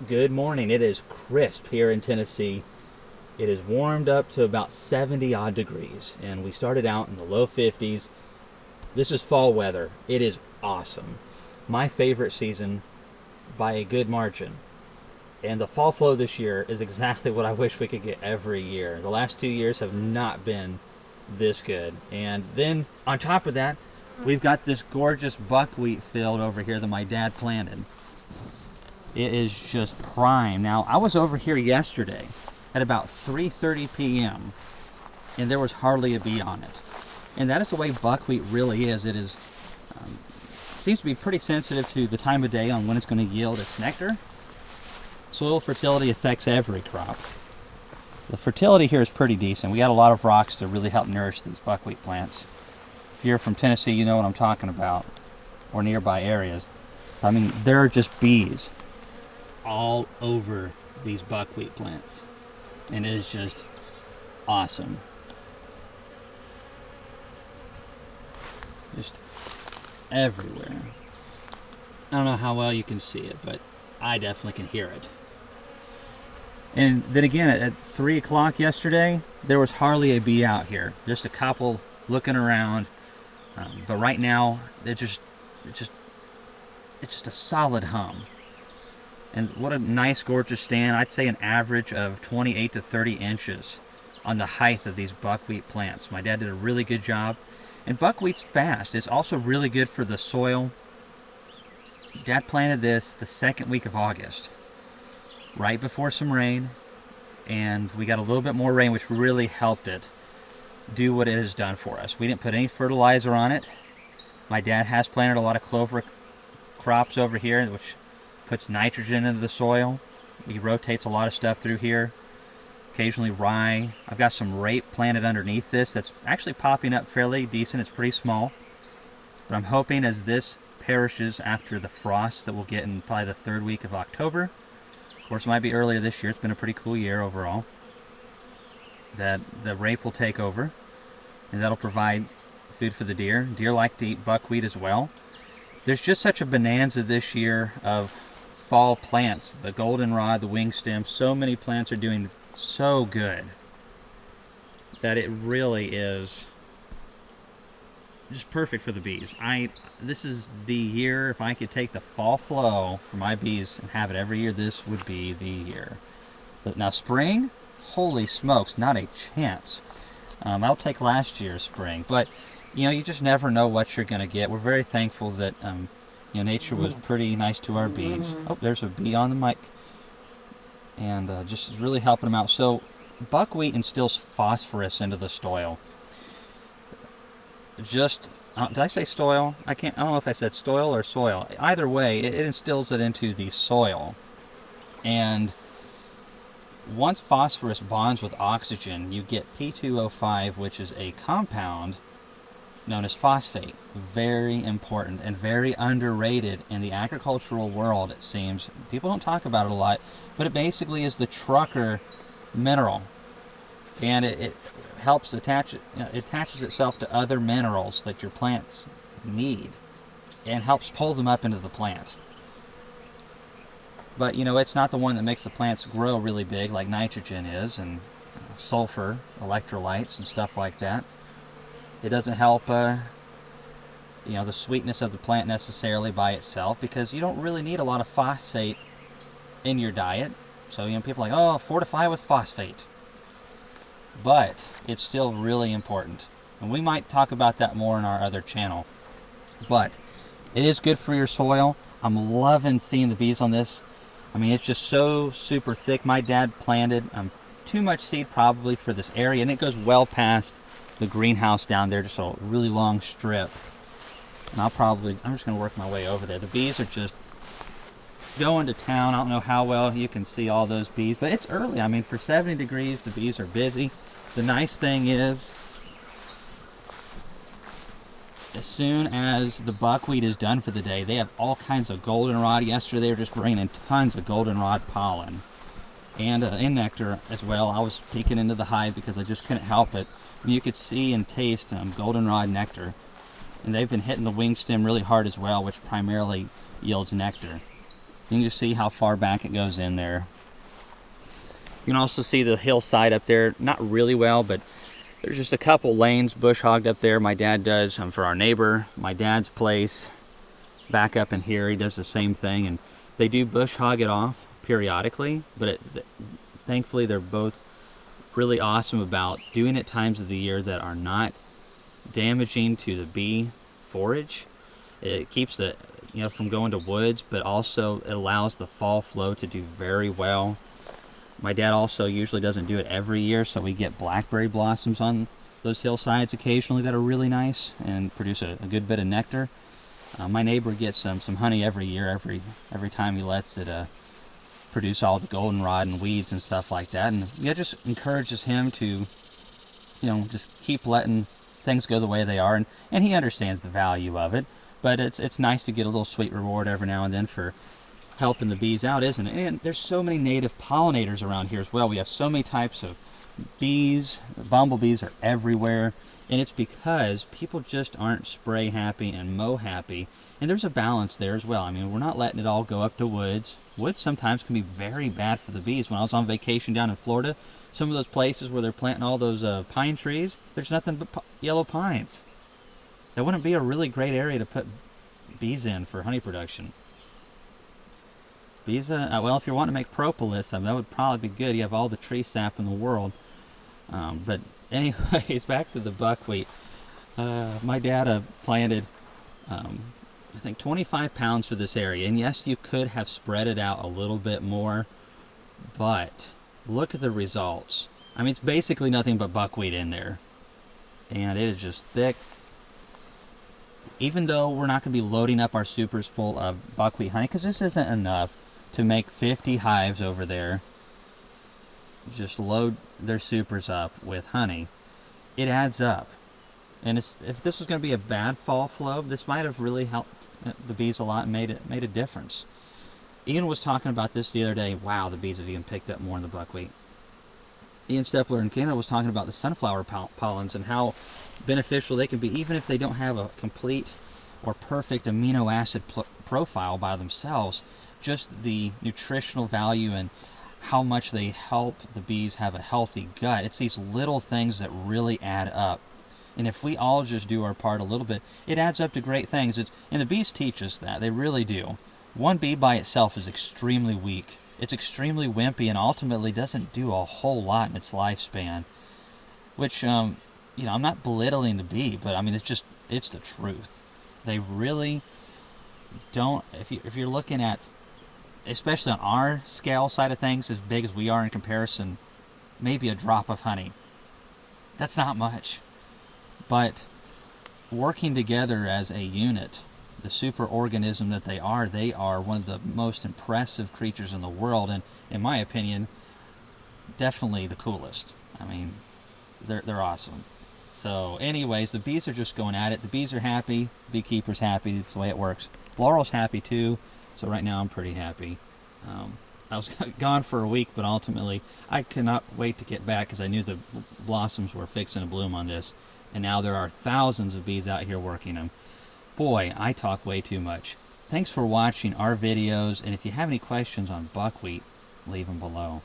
Good morning. It is crisp here in Tennessee. It is warmed up to about 70 odd degrees, and we started out in the low 50s. This is fall weather. It is awesome. My favorite season by a good margin. And the fall flow this year is exactly what I wish we could get every year. The last 2 years have not been this good. And then on top of that, we've got this gorgeous buckwheat field over here that my dad planted. It is just prime. Now, I was over here yesterday at about 3:30 p.m. and there was hardly a bee on it. And that is the way buckwheat really is. It is seems to be pretty sensitive to the time of day on when it's going to yield its nectar. Soil fertility affects every crop. The fertility here is pretty decent. We got a lot of rocks to really help nourish these buckwheat plants. If you're from Tennessee, you know what I'm talking about, or nearby areas. I mean, there are just bees all over these buckwheat plants, and it is just awesome. Just everywhere. I don't know how well you can see it, but I definitely can hear it. And then again, at 3 o'clock yesterday, there was hardly a bee out here. Just a couple looking around. But right now, it's just a solid hum. And what a nice, gorgeous stand. I'd say an average of 28 to 30 inches on the height of these buckwheat plants. My dad did a really good job. And buckwheat's fast. It's also really good for the soil. Dad planted this the second week of August, right before some rain. And we got a little bit more rain, which really helped it do what it has done for us. We didn't put any fertilizer on it. My dad has planted a lot of clover crops over here, which puts nitrogen into the soil. He rotates a lot of stuff through here. Occasionally rye. I've got some rape planted underneath this that's actually popping up fairly decent. It's pretty small. But I'm hoping as this perishes after the frost that we'll get in probably the 3rd week of October. Of course, it might be earlier this year. It's been a pretty cool year overall. That the rape will take over, and that'll provide food for the deer. Deer like to eat buckwheat as well. There's just such a bonanza this year of fall plants. The goldenrod, the wing stem, so many plants are doing so good that it really is just perfect for the bees. This is the year, if I could take the fall flow for my bees and have it every year, this would be the year. But now spring, holy smokes, not a chance. I'll take last year's spring, but you just never know what you're going to get. We're very thankful that nature was pretty nice to our bees. Oh, there's a bee on the mic, and just really helping them out. So buckwheat instills phosphorus into the soil. Did I say soil? I don't know if I said soil or soil. Either way, it instills it into the soil. And once phosphorus bonds with oxygen, you get P2O5, which is a compound known as phosphate. Very important and very underrated in the agricultural world, it seems. People don't talk about it a lot, but it basically is the trucker mineral. And it helps it attaches itself to other minerals that your plants need and helps pull them up into the plant. But it's not the one that makes the plants grow really big like nitrogen is, and sulfur, electrolytes and stuff like that. It doesn't help the sweetness of the plant necessarily by itself, because you don't really need a lot of phosphate in your diet. So people are like, oh, fortify with phosphate. But it's still really important. And we might talk about that more in our other channel. But it is good for your soil. I'm loving seeing the bees on this. I mean, it's just so super thick. My dad planted too much seed probably for this area, and it goes well past the greenhouse down there, just a really long strip. And I'm just going to work my way over there. The bees are just going to town. I don't know how well you can see all those bees, but it's early. I mean, for 70 degrees, the bees are busy. The nice thing is, as soon as the buckwheat is done for the day, they have all kinds of goldenrod. Yesterday, they were just bringing in tons of goldenrod pollen and nectar as well. I was peeking into the hive because I just couldn't help it. You could see and taste goldenrod nectar. And they've been hitting the wing stem really hard as well, which primarily yields nectar. You can just see how far back it goes in there. You can also see the hillside up there, not really well, but there's just a couple lanes bush hogged up there. My dad does for our neighbor. My dad's place back up in here, he does the same thing, and they do bush hog it off periodically, but thankfully they're both really awesome about doing it times of the year that are not damaging to the bee forage. It keeps the from going to woods, but also it allows the fall flow to do very well. My dad also usually doesn't do it every year, so we get blackberry blossoms on those hillsides occasionally that are really nice and produce a good bit of nectar. My neighbor gets some honey every year, every time he lets it produce all the goldenrod and weeds and stuff like that. And it just encourages him to, just keep letting things go the way they are. And he understands the value of it, but it's nice to get a little sweet reward every now and then for helping the bees out, isn't it? And there's so many native pollinators around here as well. We have so many types of bees. Bumblebees are everywhere. And it's because people just aren't spray happy and mow happy. And there's a balance there as well. I mean, we're not letting it all go up to woods. Woods sometimes can be very bad for the bees. When I was on vacation down in Florida, some of those places where they're planting all those pine trees, there's nothing but yellow pines. That wouldn't be a really great area to put bees in for honey production. Bees, well, if you're wanting to make propolis, that would probably be good. You have all the tree sap in the world. But anyways, back to the buckwheat. My dad planted, I think 25 pounds for this area. And yes, you could have spread it out a little bit more, but look at the results. I mean, it's basically nothing but buckwheat in there. And it is just thick. Even though we're not going to be loading up our supers full of buckwheat honey, because this isn't enough to make 50 hives over there just load their supers up with honey, it adds up. And if this was going to be a bad fall flow, this might have really helped the bees a lot and made a difference. Ian was talking about this the other day. Wow, the bees have even picked up more in the buckwheat. Ian Stepler in Canada was talking about the sunflower pollens and how beneficial they can be, even if they don't have a complete or perfect amino acid profile by themselves. Just the nutritional value and how much they help the bees have a healthy gut. It's these little things that really add up. And if we all just do our part a little bit, it adds up to great things. And the bees teach us that. They really do. One bee by itself is extremely weak. It's extremely wimpy and ultimately doesn't do a whole lot in its lifespan. Which, I'm not belittling the bee, but I mean, it's the truth. They really don't, if you're looking at, especially on our scale side of things, as big as we are in comparison, maybe a drop of honey. That's not much. But working together as a unit, the super organism that they are one of the most impressive creatures in the world, and in my opinion, definitely the coolest. I mean, they're awesome. So anyways, the bees are just going at it. The bees are happy, beekeeper's happy, it's the way it works. Floral's happy too. So right now I'm pretty happy. I was gone for a week, but ultimately I cannot wait to get back because I knew the blossoms were fixing to bloom on this. And now there are thousands of bees out here working them. Boy, I talk way too much. Thanks for watching our videos, and if you have any questions on buckwheat, leave them below.